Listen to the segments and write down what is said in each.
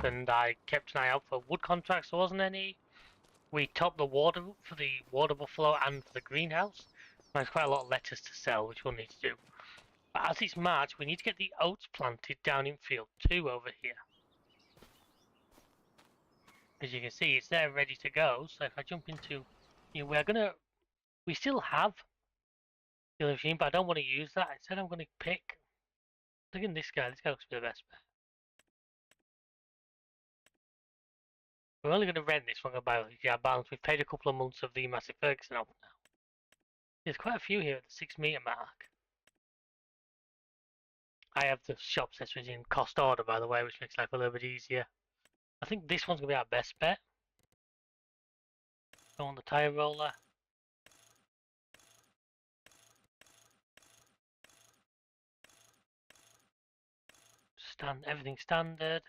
and I kept an eye out for wood contracts. There wasn't any. We topped the water for the water buffalo and for the greenhouse. There's quite a lot of lettuce to sell, which we'll need to do. But as it's March, we need to get the oats planted down in field 2 over here. As you can see, it's there ready to go. So if I jump into, we still have the machine, but I don't want to use that. Instead, I'm going to pick. Look at this guy. This guy looks to be the best bet. We're only going to rent this one by balance. We've paid a couple of months of the Massive Ferguson off now. There's quite a few here at the 6 meter mark. I have the shop accessories in cost order, by the way, which makes life a little bit easier. I think this one's going to be our best bet. Go on the tire roller. Everything standard.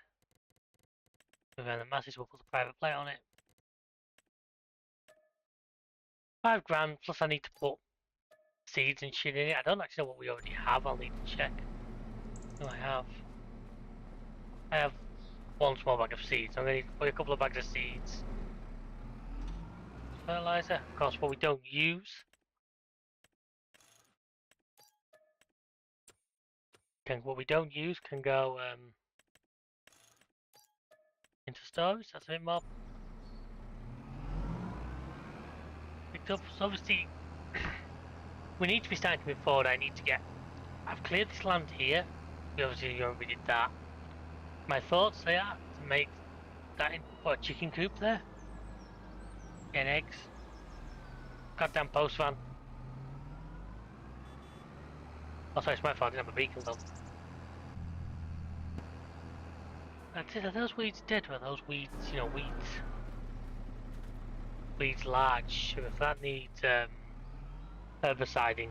We've got the masses, we'll put the private plate on it. £5 plus I need to put seeds and shit in it. I don't actually know what we already have, I'll need to check. What do I have? I have one small bag of seeds. I'm going to need to put a couple of bags of seeds. Fertilizer, of course, what we don't use. What we don't use can go into storage. That's a bit more picked up. So obviously, we need to be starting to move forward. I've cleared this land here. We obviously already did that. My thoughts there are to make that into a chicken coop there. Get eggs. Goddamn post van. Oh, sorry, it's my fault. I didn't have a beacon on. Are those weeds dead? Or are those weeds, weeds large? If that needs herbiciding.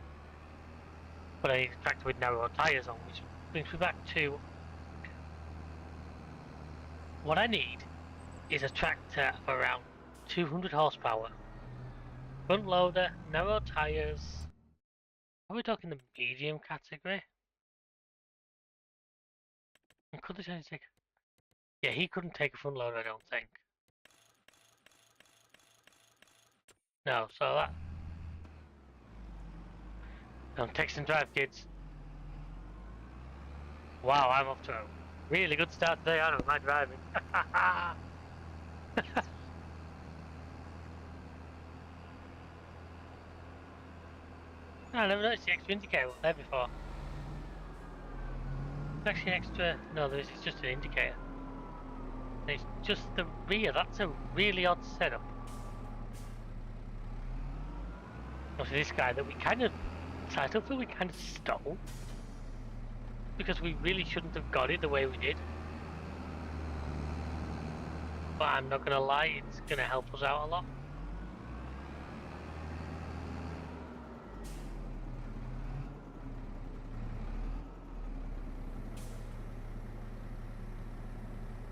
But I need a tractor with narrow tyres on, which brings me back to what I need is a tractor of around 200 horsepower. Front loader, narrow tyres. Are we talking the medium category? And could this only take? Yeah, he couldn't take a front loader, I don't think. No, so that. Don't text and drive, kids. Wow, I'm off to a really good start today, aren't I, with my driving? I never noticed the extra indicator was there before. It's actually an extra. No, it's just an indicator. It's just the rear. That's a really odd setup. Obviously, this guy that we kind of. I don't feel we kind of stole. Because we really shouldn't have got it the way we did. But I'm not gonna lie, it's gonna help us out a lot.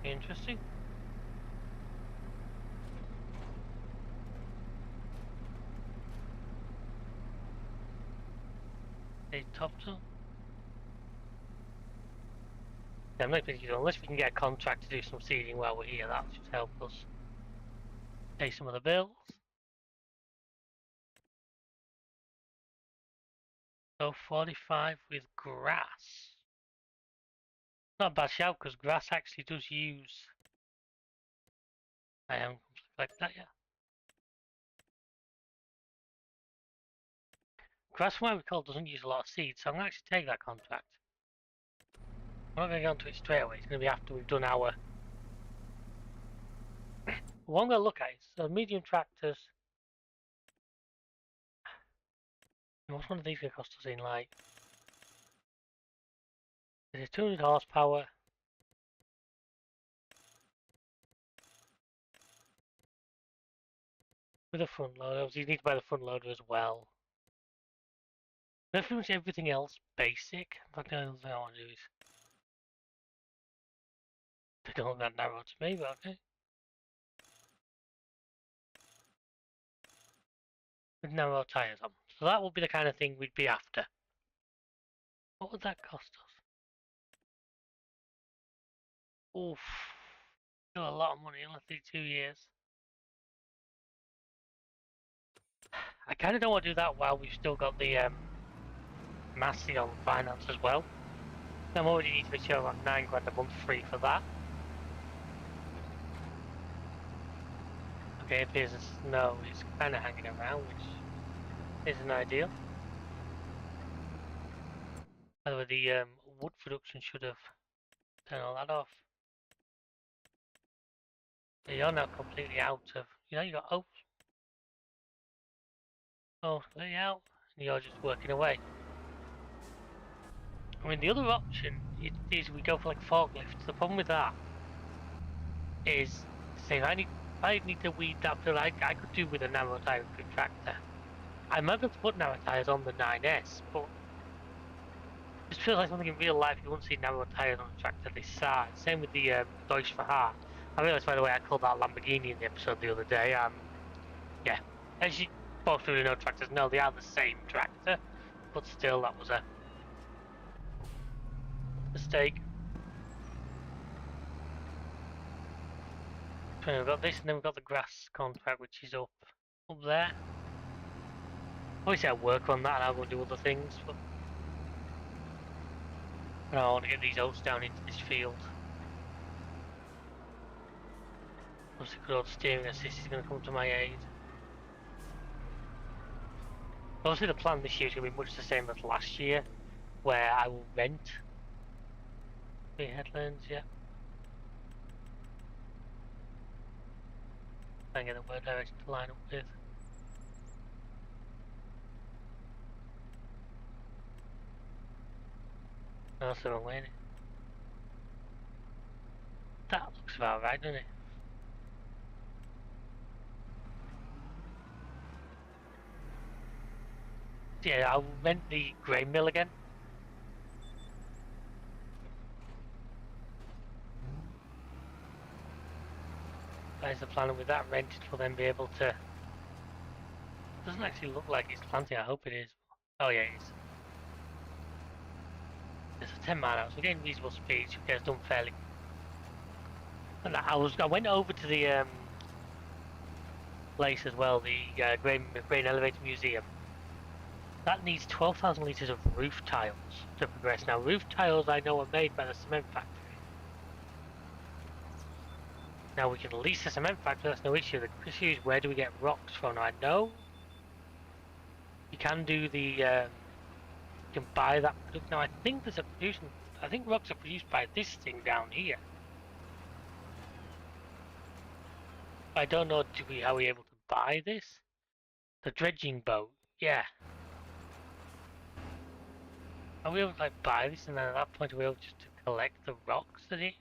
Interesting. A top two. Yeah, I'm not thinking, unless we can get a contract to do some seeding while we're here, that should help us pay some of the bills. So 45 with grass. Not a bad shout because grass actually does use. I am like that, yeah. Grass, from what I recall, doesn't use a lot of seeds, so I'm going to actually take that contract. I'm not going to go into it straight away, it's going to be after we've done our. What I'm going to look at is the medium tractors. What's one of these going to cost us in, like? It's 200 horsepower. With a front loader, obviously you need to buy the front loader as well. Pretty much everything else basic. In fact, the only thing I want to do is. They don't look that narrow to me, but okay. With narrow tyres on. So that would be the kind of thing we'd be after. What would that cost us? Oof. Still a lot of money, only 2 years. I kind of don't want to do that while we've still got the Massey on finance as well. I'm already need to be sure about 9 grand a month free for that. Okay, it appears the snow is kind of hanging around, which isn't ideal. By the way, the wood production should have turned all that off. You're now completely out of, you got oats. Oh, completely out, and you're just working away. I mean, the other option is we go for like forklifts. The problem with that is, say, if I need to weed that field, I could do with a narrow tire tractor. I might be able to put narrow tires on the 9S, but it just feels like something in real life you won't see narrow tires on a tractor this size. Same with the Deutsch Verhaar. I realised, by the way, I called that Lamborghini in the episode the other day. Yeah, as you both really know, tractors know they are the same tractor, but still, that was a mistake. So we've got this, and then we've got the grass contract, which is up there. Obviously, I'll work on that, and I'll go do other things, but I want to get these oats down into this field. Obviously, good old steering assist is going to come to my aid. Obviously, the plan this year is going to be much the same as last year, where I will rent the headlands, yeah. And get the word direction to line up with. No, that's the wrong way, innit? That looks about right, doesn't it? Yeah, I'll rent the grain mill again. That is the plan with that rented, we'll then be able to... Doesn't actually look like it's planting, I hope it is. Oh yeah, it is. It's a 10 mile hour, so we're getting reasonable speed, so it gets done fairly. And I went over to the place as well, the grain elevator museum. That needs 12,000 litres of roof tiles to progress. Now, roof tiles I know are made by the cement factory. Now, we can lease the cement factory, that's no issue. The issue is where do we get rocks from? Now, I know you can do the, you can buy that product. Now, I think there's a production, I think rocks are produced by this thing down here. I don't know, how we able to buy this? The dredging boat, yeah. Are we able to like buy this and then at that point are we able just to collect the rocks that it?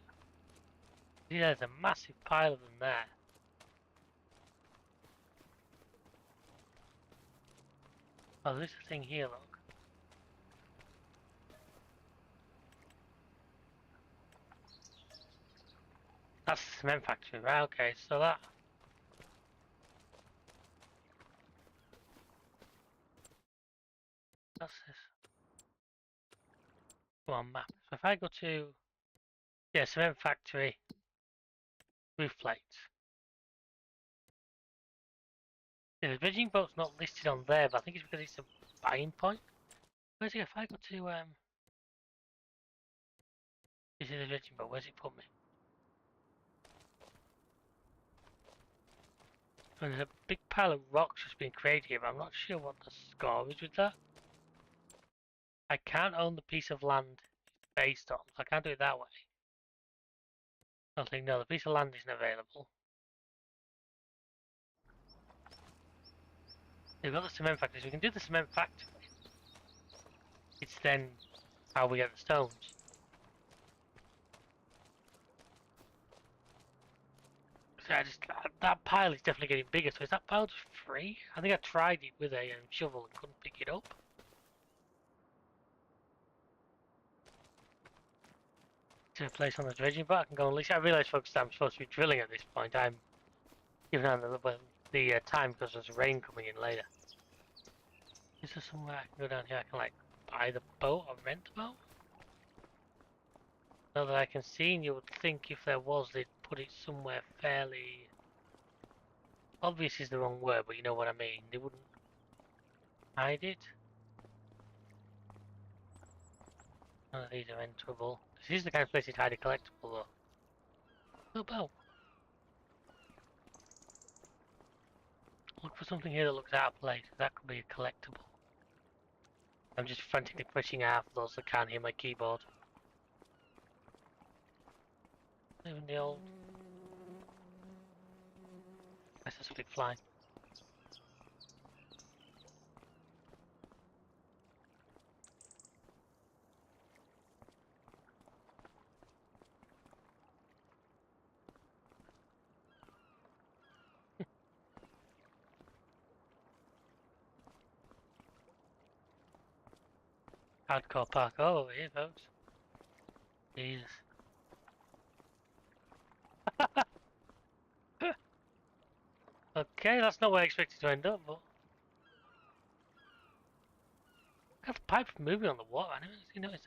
See, there's a massive pile of them there. Oh, there's a thing here, look. That's the cement factory, right? Okay, so that's this. Go on, map. So if I go to, yeah, cement factory, roof plates. Yeah, the dredging boat's not listed on there, but I think it's because it's a buying point. Where's it? If I go to, this is the dredging boat, where's it put me? And there's a big pile of rocks that's been created here, but I'm not sure what the score is with that. I can't own the piece of land based on, so I can't do it that way. I think, no, the piece of land isn't available. We've got the cement factory, so we can do the cement factory. It's then how we get the stones. So that pile is definitely getting bigger, so is that pile just free? I think I tried it with a shovel and couldn't pick it up. To a place on the dredging, but I can go and lease. I realise, folks, that I'm supposed to be drilling at this point. I'm giving out the time because there's rain coming in later. Is there somewhere I can go down here? I can like buy the boat or rent the boat? Not that I can see, and you would think if there was, they'd put it somewhere fairly obvious is the wrong word, but you know what I mean. They wouldn't hide it. None of these are enterable. This is the kind of place you'd hide a collectible though. Oh, bow. Look for something here that looks out of place. That could be a collectible. I'm just frantically pushing out for those that can't hear my keyboard. Even the old... That's just something flying. Hardcore park over here, folks. Jesus. Okay, that's not where I expected to end up, but... Got the pipe moving on the water, I never actually noticed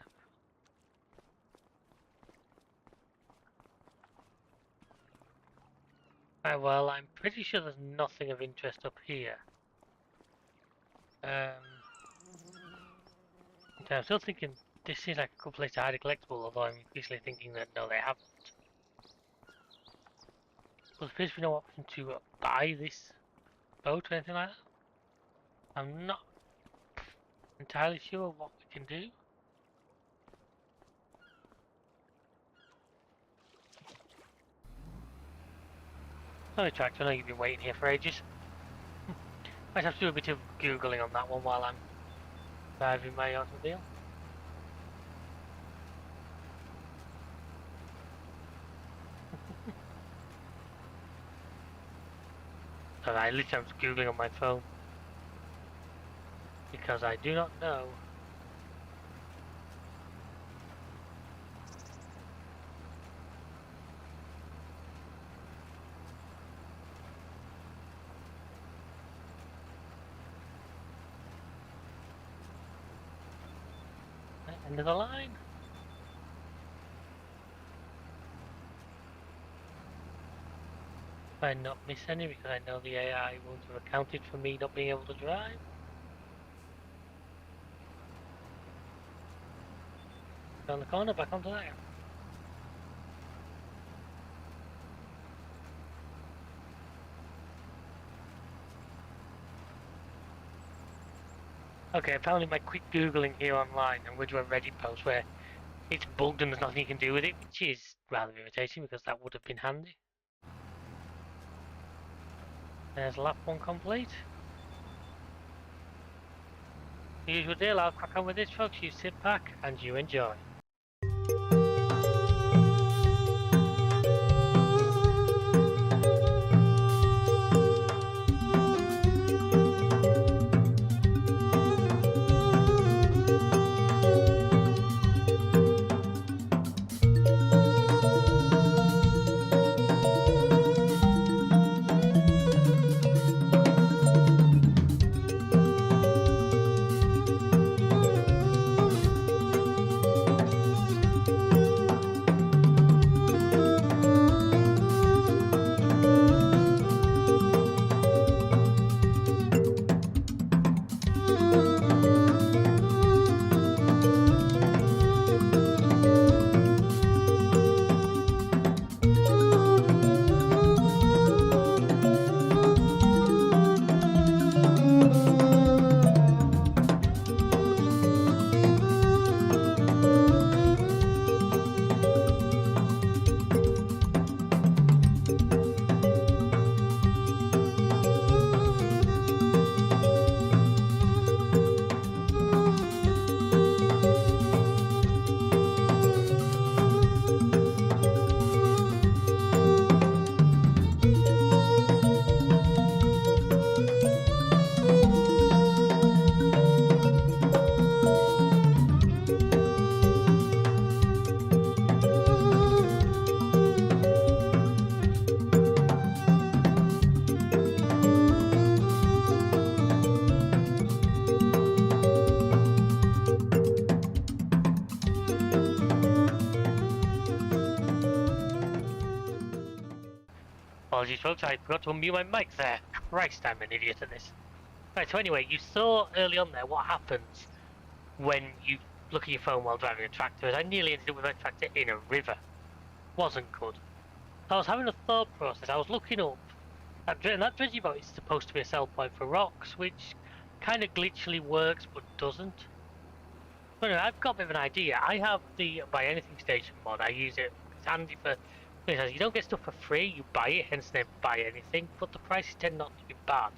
that. Right, well, I'm pretty sure there's nothing of interest up here. I'm still thinking this seems like a good place to hide a collectible, although I'm increasingly thinking that no, they haven't. Well, there appears to be no option to buy this boat or anything like that. I'm not entirely sure what we can do. No tractor, I know you've been waiting here for ages. Might have to do a bit of googling on that one while I'm driving my automobile. Alright, literally I'm just googling on my phone. Because I do not know. End of the line. I not miss any because I know the AI won't have accounted for me not being able to drive. Down the corner, back onto that. Okay, apparently my quick googling here online, I'm going to a Reddit post where it's bugged and there's nothing you can do with it, which is rather irritating because that would have been handy. There's lap 1 complete. The usual deal, I'll crack on with this folks, you sit back and you enjoy. Apologies folks, I forgot to unmute my mic there. Christ, I'm an idiot at this. Right, so anyway, you saw early on there what happens when you look at your phone while driving a tractor. I nearly ended up with my tractor in a river. Wasn't good. So I was having a thought process. I was looking up that dredgy boat is supposed to be a sell point for rocks, which kind of glitchily works but doesn't. But anyway, I've got a bit of an idea. I have the Buy Anything Station mod. I use it. It's handy for. You don't get stuff for free. You buy it, hence the name Buy Anything. But the prices tend not to be bad.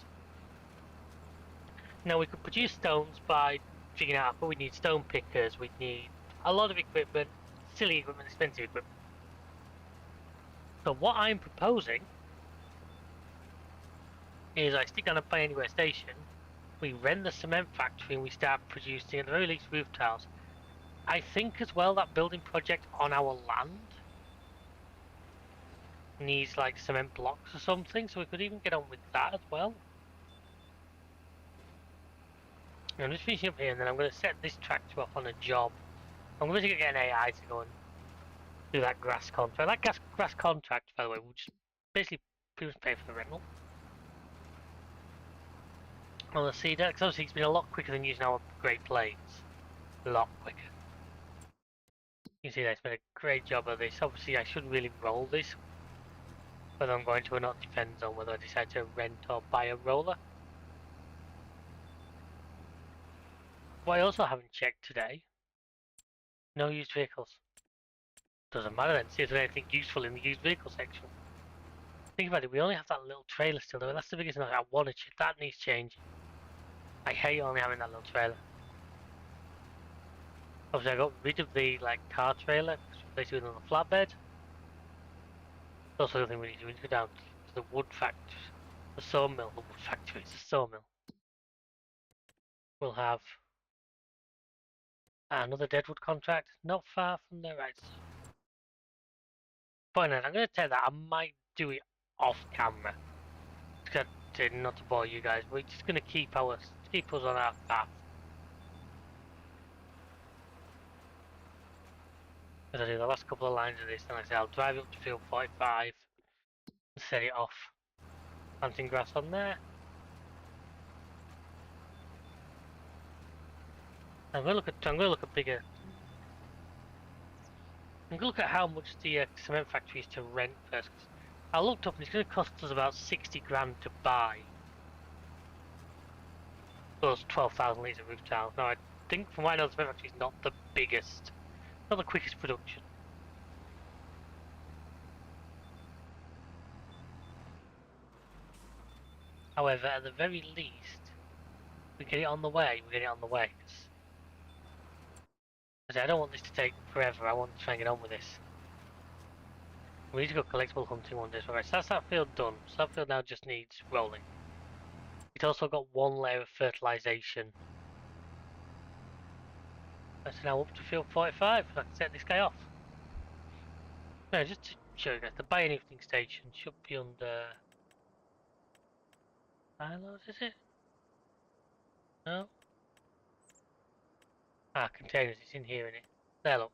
Now we could produce stones by figuring out, but we need stone pickers. We need a lot of equipment, silly equipment, expensive equipment. So what I'm proposing is I stick on a Buy Anywhere station. We rent the cement factory and we start producing at the very least roof tiles. I think as well that building project on our land needs like cement blocks or something, so we could even get on with that as well. I'm just finishing up here and then I'm going to set this tractor off on a job. I'm going to get an AI to go and do that grass contract. That grass contract, by the way, will just basically pretty much pay for the rental. On the cedar, because obviously it's been a lot quicker than using our Great Plains. A lot quicker. You can see that's been a great job of this. Obviously I shouldn't really roll this. Whether I'm going to or not depends on whether I decide to rent or buy a roller. What I also haven't checked today, no used vehicles. Doesn't matter then, see if there's anything useful in the used vehicle section. Think about it, we only have that little trailer still though, that's the biggest thing I want to check, that needs changing. I hate only having that little trailer. Obviously I got rid of the car trailer, replaced it with another flatbed. Also the thing we need to go down to the wood factory, the sawmill, the wood factory, it's a sawmill. We'll have another deadwood contract, not far from there, right? Fine, I'm going to tell that I might do it off camera. Not to bore you guys, we're just going to keep us on our path. As I do the last couple of lines of this, then like I say I'll drive up to field 45 and set it off. Planting grass on there. I'm going to look at bigger. I'm going to look at how much the cement factory is to rent first. I looked up and it's going to cost us about 60 grand to buy those 12,000 litres of roof tiles. Now I think from what I know the cement factory is not the biggest, not the quickest production. However, at the very least, we get it on the way, Because I don't want this to take forever, I want to try and get on with this. We need to go collectible hunting one day, so that's that field done. So that field now just needs rolling. It's also got one layer of fertilisation. That's now up to field 45, so I can set this guy off. No, just to show you guys, the Buy Anything station should be under... silos, is it? No? Ah, containers, it's in here, isn't it? There, look.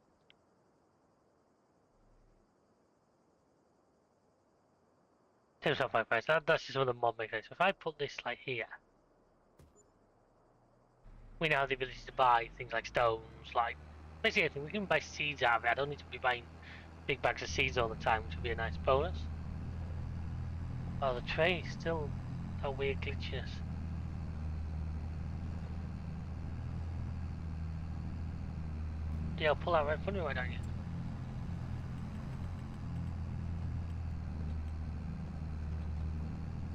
Tips off my price, that's just some of the mod mechanics. If I put this here, we now have the ability to buy things like stones, basically anything. We can buy seeds out of it. I don't need to be buying big bags of seeds all the time, which would be a nice bonus. Oh, the train is still that weird glitchiness. Yeah, I'll pull out right in front of me, why don't you?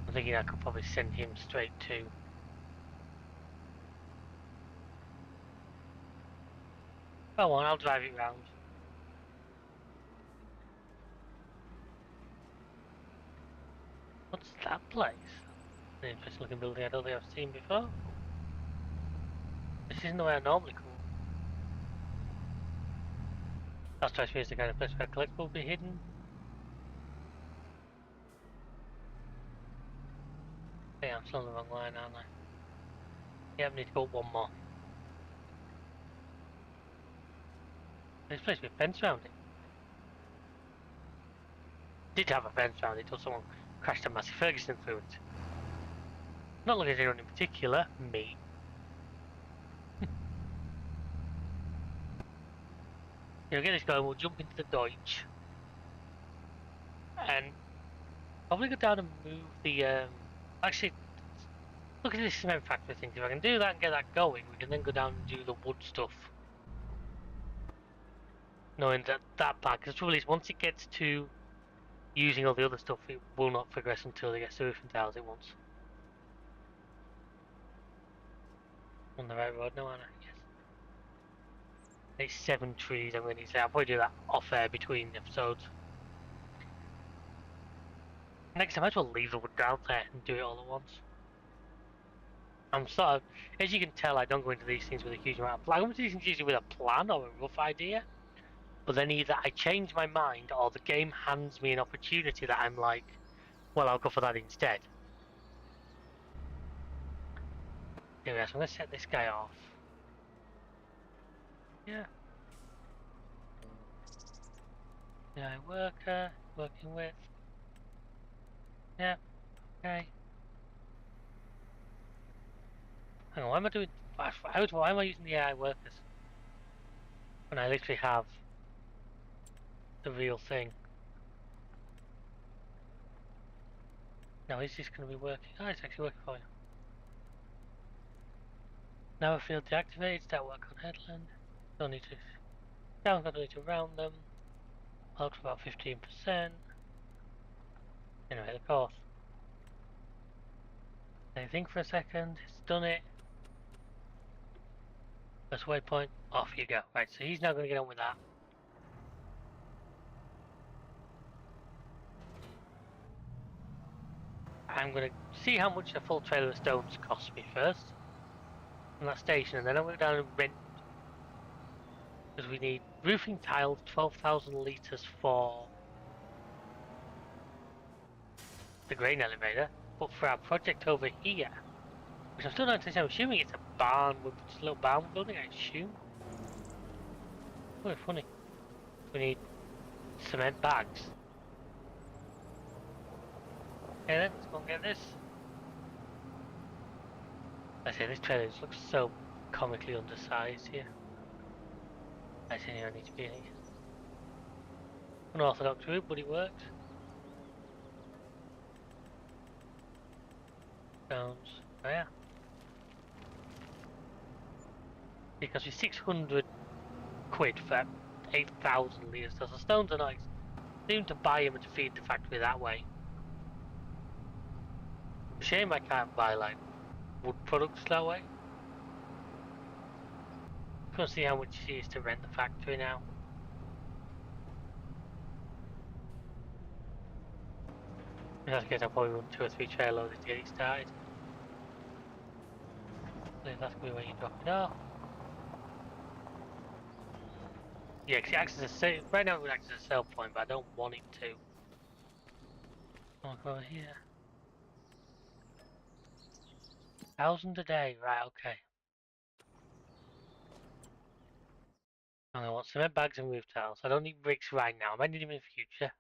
I'm thinking I could probably send him straight to... Go on, I'll drive it round. What's that place? An interesting looking building I don't think I've seen before. This isn't the way I normally come. That strikes me as the kind of place where collectibles will be hidden. Yeah, I'm still on the wrong line, aren't I? Yeah, I need to go up one more. There's supposed to be a fence around it. Did have a fence around it till someone crashed a massive Ferguson through it. Not looking at anyone in particular, me. Get this going, we'll jump into the Deutsch. And probably go down and move the, actually, look at this cement factory thing. If I can do that and get that going, we can then go down and do the wood stuff. Knowing that that part, because the trouble is, once it gets to using all the other stuff, it will not progress until it gets to roofing tiles it wants. On the right road now, aren't I? Yes. It's 7 trees I'm going to say. I'll probably do that off air between episodes. Next time I might as well leave the wood down there and do it all at once. I'm sort of, as you can tell, I don't go into these things with a huge amount of plan. I go into these things usually with a plan or a rough idea. But then either I change my mind or the game hands me an opportunity that I'm like, well, I'll go for that instead. Anyway, so I'm going to set this guy off. Yeah. Yeah, worker, working with. Yeah, okay. Hang on, why am I doing... Why am I using the AI workers? When I literally have the real thing. Now, is this going to be working? Oh, it's actually working fine. Now I feel deactivated, start work on headland. Don't need to... Don't need to round them. Out to about 15%. Anyway, the course. Think for a second, it's done it. First waypoint, off you go. Right, so he's now going to get on with that. I'm going to see how much a full trailer of stones costs me first. On that station, and then I'm going to go down and rent. Because we need roofing tiles, 12,000 litres for the grain elevator. But for our project over here, which I'm still not entirely assuming it's a barn, just a little barn building, I assume. Oh, funny. We need cement bags. Okay then, let's go and get this. I say this trailer just looks so comically undersized here. I say I need to be an unorthodox route, but it works. Stones. Oh yeah. Because with 600 quid for 8,000 litres, so the stones are nice. Seem to buy them and to feed the factory that way. Shame I can't buy like wood products that way. Can't see how much it is to rent the factory now. In that case, I'll probably run 2 or 3 trail loaders to get it started. So that's going to be where you drop it off. Yeah, because it acts as a right now it would act as a sell point, but I don't want it to. I'll go over here. 1,000 a day, right? Okay. And I want cement bags and roof tiles. I don't need bricks right now. I might need them in the future.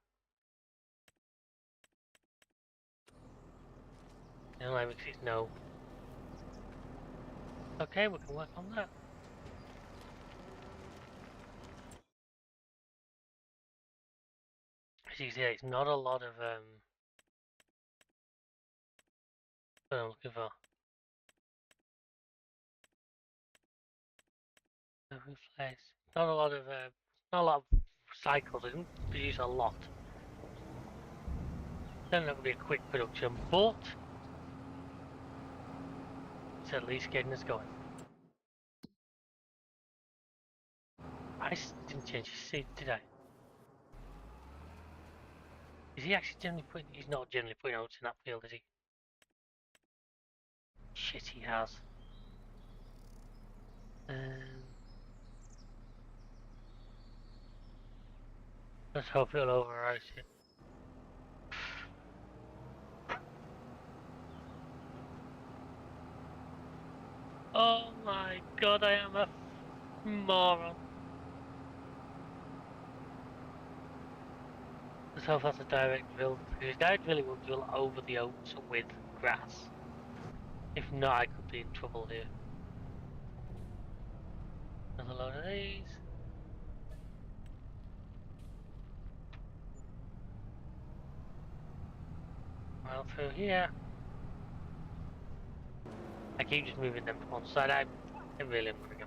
And like makes it no. Okay, we can work on that. As you can see, it's not a lot of what I'm looking for. The roof layers. Not a lot of cycles. I didn't produce a lot. Then that would be a quick production, but it's at least getting us going. I didn't change his seat, did I? Is he actually generally putting... He's not generally putting oats in that field, is he? Shit, he has. Let's hope it'll override it. Oh my god, I am a moron. Let's hope that's a direct drill. Because direct drilling will drill over the oats with grass. If not, I could be in trouble here. Another load of these. Well, through here. I keep just moving them from one side. I really am gonna go.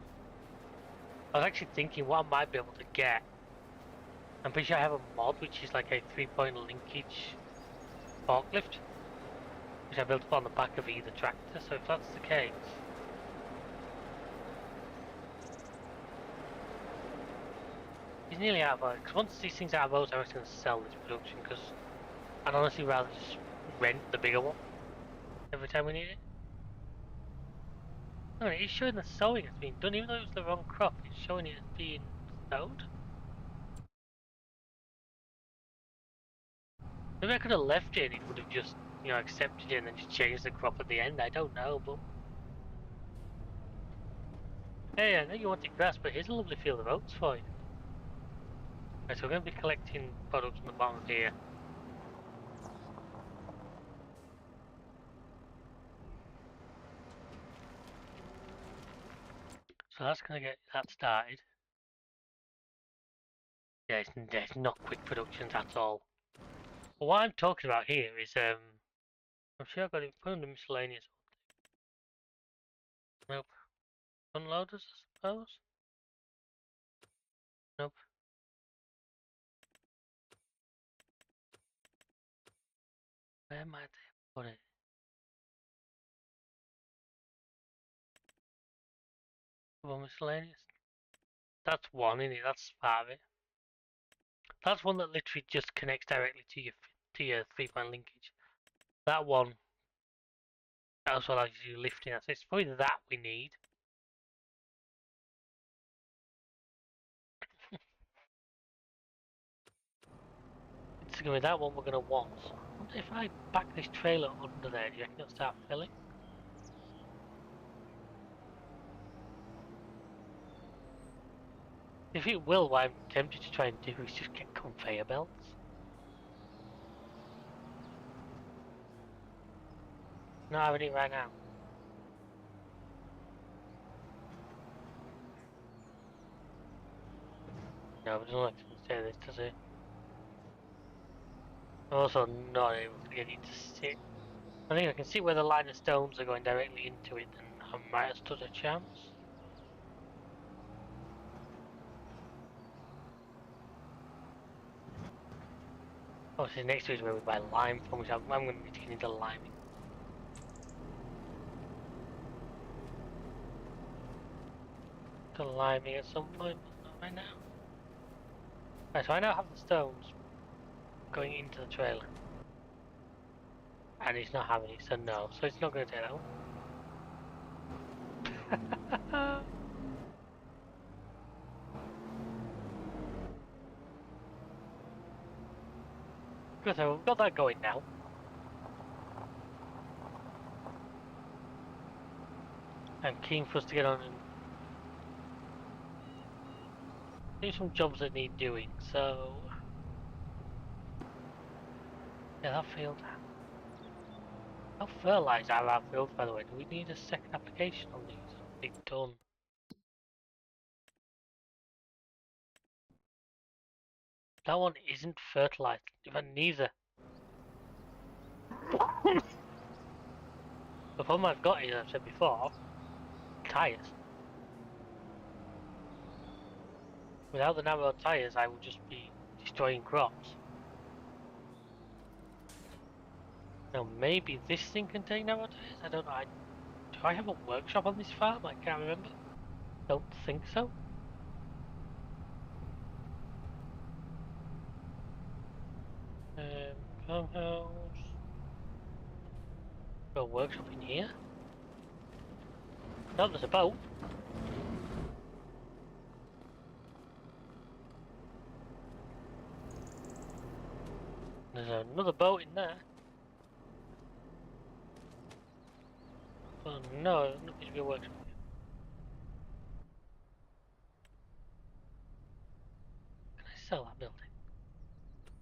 I was actually thinking what I might be able to get. I'm pretty sure I have a mod which is like a 3-point linkage forklift, which I built up on the back of either tractor. So if that's the case, he's nearly out of it. Because once these things are out of those, I'm just going to sell this production. Because I'd honestly rather just rent the bigger one every time we need it. No, it's showing the sowing has been done, even though it was the wrong crop. It's showing it as being sowed. Maybe I could have left it and it would have just, accepted it and then just changed the crop at the end. I don't know, but hey, I know you wanted grass, but here's a lovely field of oats for you. Right, so we're going to be collecting products on the bottom of here. So that's going to get that started. Yeah, it's not quick productions at all. But what I'm talking about here is, I'm sure I've got it put under miscellaneous. Nope. Unloaders, I suppose? Nope. Where might they put it? Well, miscellaneous. That's one, isn't it? That's part of it. That's one that literally just connects directly to your 3-point linkage. That one also allows you to do lifting. So it's probably that we need. It's gonna be that one we're gonna want. I wonder if I back this trailer under there, do you reckon it'll start filling? If it will, what I'm tempted to try and do is just get conveyor belts. Not having it right now. No, it doesn't like to say this, does it? I'm also not able to get it to sit. I think I can see where the line of stones are going directly into it, and I might have stood a chance. Obviously next to it is where we buy lime from, which I'm going to need to get into liming. To liming at some point, but not right now. Right, so I now have the stones going into the trailer. And he's not having it, so no. So it's not going to take that one. Good, so we've got that going now. I'm keen for us to get on and do some jobs that need doing, so... Yeah, that field. How fertilised are our fields, by the way? Do we need a second application on these? Big done. That one isn't fertilised. In fact, neither. The problem I've got is, I've said before, tyres. Without the narrow tyres, I would just be destroying crops. Now, maybe this thing can take narrow tyres? I don't know. Do I have a workshop on this farm? I can't remember. Don't think so. Farmhouse. Got a workshop in here? No, there's a boat. There's another boat in there. Oh no, there's nothing to be a workshop. Can I sell that building?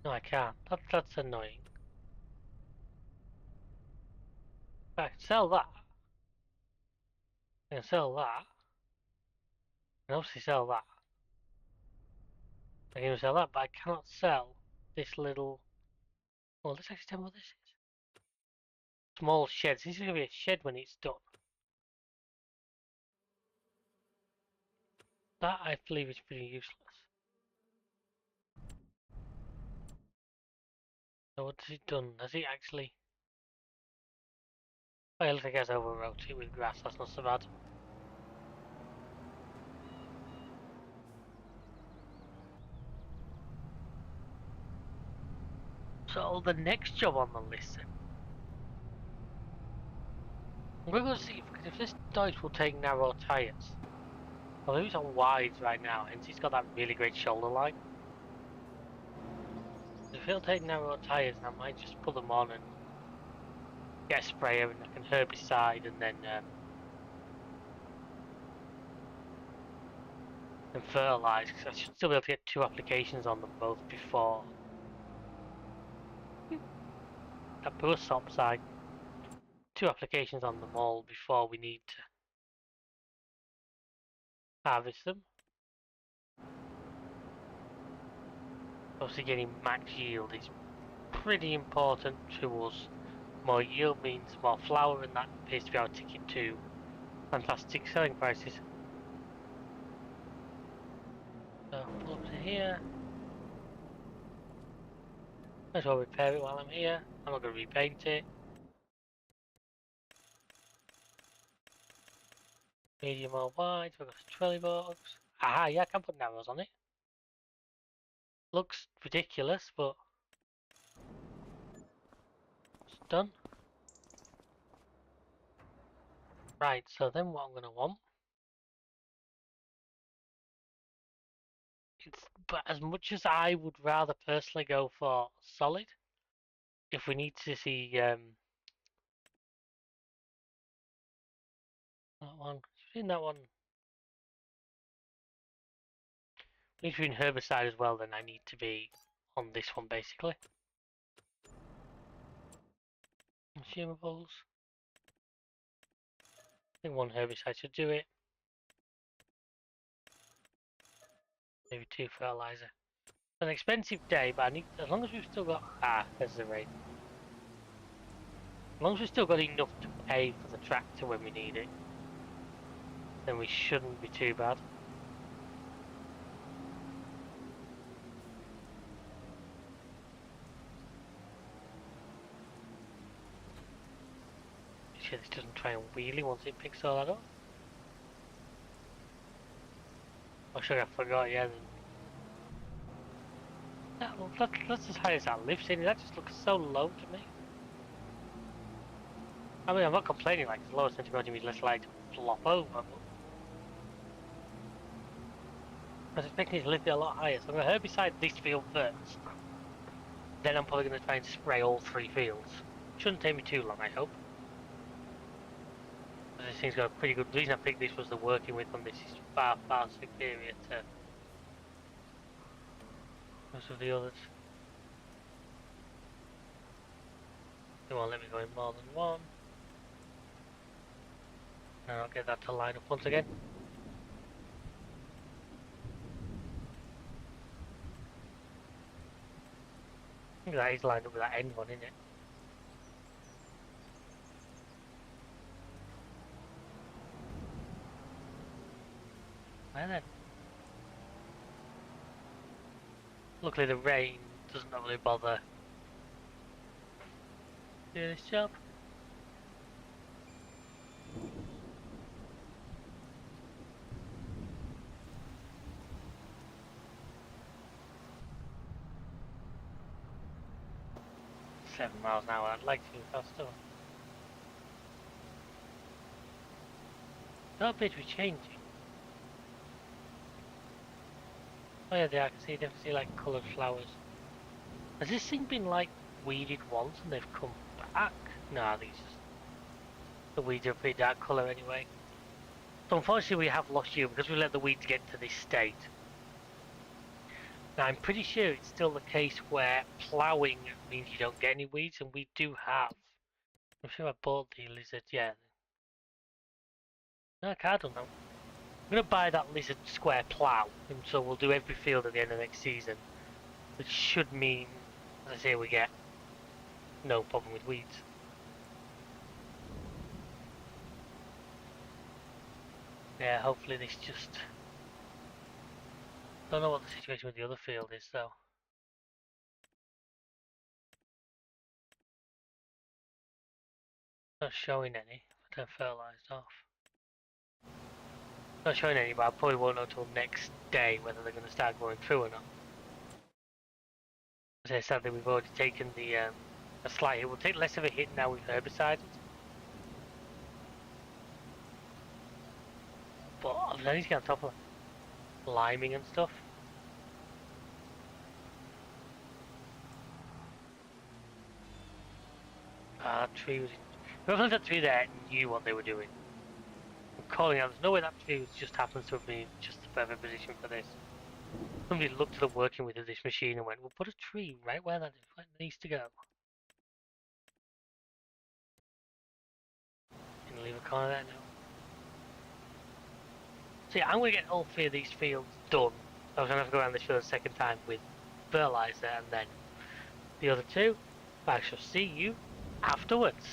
No, I can't. That's annoying. I can sell that. I can sell that. I can obviously sell that. I can even sell that, but I cannot sell this little... Well, let's actually tell me what this is. Small sheds. This is going to be a shed when it's done. That, I believe, is pretty useless. So what has it done? Has it actually... Oh, it looks like it has overwrote it with grass. That's not so bad. So the next job on the list then. We're going to see, because if this dice will take narrow tyres, well, it's on wides right now, and it's got that really great shoulder line. If it'll take narrow tyres, I might just put them on and get a sprayer and I can herbicide and then and fertilise, because I should still be able to get 2 applications on them both before that bus stop side. 2 applications on them all before we need to harvest them. Obviously getting max yield is pretty important to us. More yield means more flour, and that appears to be our ticket to fantastic selling prices. So pull up to here. Might as well repair it while I'm here. I'm not going to repaint it. Medium or wide, we've got a trolley box. Aha, yeah, I can put narrows on it. Looks ridiculous, but it's done. Right, so then what I'm going to want, but as much as I would rather personally go for solid, if we need to see that one, in that one, need to be in herbicide as well, then I need to be on this one basically. Consumables. I think 1 herbicide should do it. Maybe 2 fertilizer. It's an expensive day, but I need, as long as we've still got, there's the rain. As long as we've still got enough to pay for the tractor when we need it, then we shouldn't be too bad. Make sure this doesn't try and wheelie once it picks all that up. Oh, sure, I forgot, yeah. That's as high as that lifts in. That just looks so low to me. I mean, I'm not complaining, like, it's low as to me less likely to flop over, but I was expecting it to lift it a lot higher, so I'm going to herbicide this field first. Then I'm probably going to try and spray all 3 fields. Shouldn't take me too long, I hope. This thing's got a pretty good... The reason I picked this was the working width on this is far superior to most of the others. They won't let me go in more than 1. And I'll get that to line up once again. I think that is lined up with that end one, isn't it? And then, luckily the rain doesn't really bother do this job. £7 miles an hour, I'd like to be faster. That appear to be changing. Oh yeah, there I can see, definitely see like coloured flowers. Has this thing been like weeded once and they've come back? No, these the weeds are a pretty dark colour anyway. So unfortunately we have lost you because we let the weeds get to this state. Now I'm pretty sure it's still the case where ploughing means you don't get any weeds, and we do have. I'm sure I bought the lizard, yeah. No, I don't know. I'm going to buy that lizard square plough, and so we'll do every field at the end of next season, which should mean, as I say, we get no problem with weeds. Yeah, hopefully this just... Don't know what the situation with the other field is, though. Not showing any, but they're fertilised off. Not showing any, but I probably won't know until next day whether they're going to start going through or not. As I said, we've already taken the a slight hit. We'll take less of a hit now with herbicides. But I need to get on top of liming and stuff. Ah, that tree was... Whoever that tree there knew what they were doing. I'm calling out, there's no way that tree just happens to have been just the perfect position for this. Somebody looked at them working with this machine and went, we'll put a tree right where that needs to go. Can leave a corner there now. So yeah, I'm going to get all 3 of these fields done. I was going to have to go around this field a second time with fertilizer and then the other 2. I shall see you afterwards.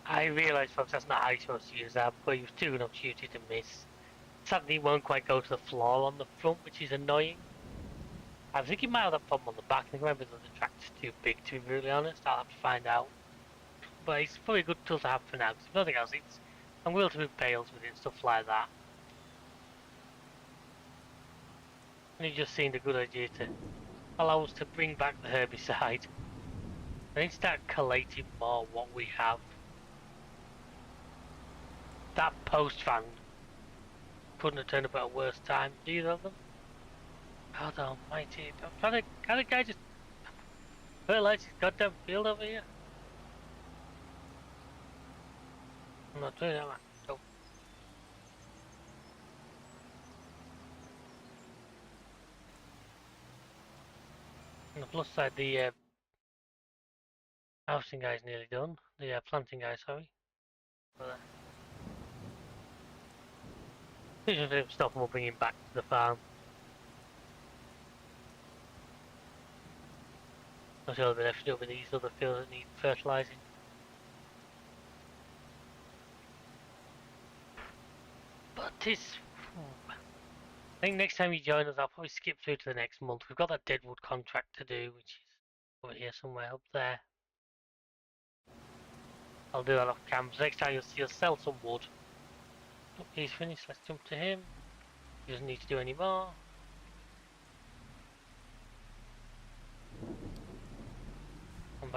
I realise, folks, that's not how you're supposed to use that, but it was too good an opportunity to miss. Sadly, it won't quite go to the floor on the front, which is annoying. I think it might have that problem on the back. I think maybe the tractor's too big, to be brutally honest. I'll have to find out. But it's probably a good tool to have for now, because if nothing else, I'm willing to move bales with it and stuff like that. And it just seemed a good idea to allow us to bring back the herbicide. I need to start collating more what we have. That post van couldn't have turned up at a worse time, either of them. God almighty, I'm trying to... Can a guy just fertilize his goddamn field over here? I'm not doing that, man. Nope. On the plus side, the housing guy's nearly done. The planting guy, sorry. Just stop and we'll bring him back to the farm. I'll show a bit left to do with these other fields that need fertilising. But I think next time you join us, I'll probably skip through to the next month. We've got that Deadwood contract to do, which is over here somewhere up there. I'll do that off camera. So next time you'll see us sell some wood. Oh, he's finished. Let's jump to him. He doesn't need to do any more.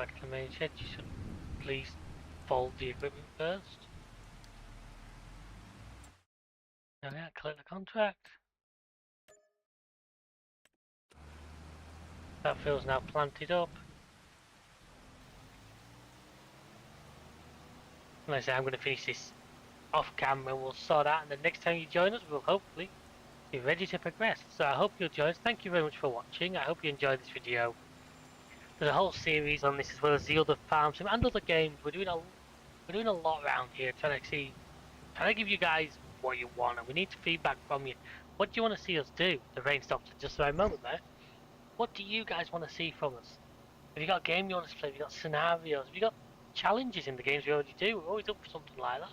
back to the main shed, you should please fold the equipment first. Oh yeah, collect the contract. That field's now planted up. Like I say, I'm going to finish this off camera and we'll sort out, and the next time you join us, we'll hopefully be ready to progress. So I hope you'll join us. Thank you very much for watching. I hope you enjoyed this video. There's a whole series on this as well as the other farms and other games. We're doing a lot around here, trying to give you guys what you want, and we need feedback from you. What do you want to see us do? The rain stopped at just the right moment there. What do you guys want to see from us? Have you got a game you want us to play? Have you got scenarios? Have you got challenges in the games we already do? We're always up for something like that.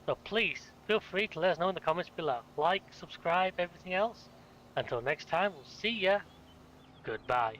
So please, feel free to let us know in the comments below. Like, subscribe, everything else. Until next time, we'll see ya. Goodbye.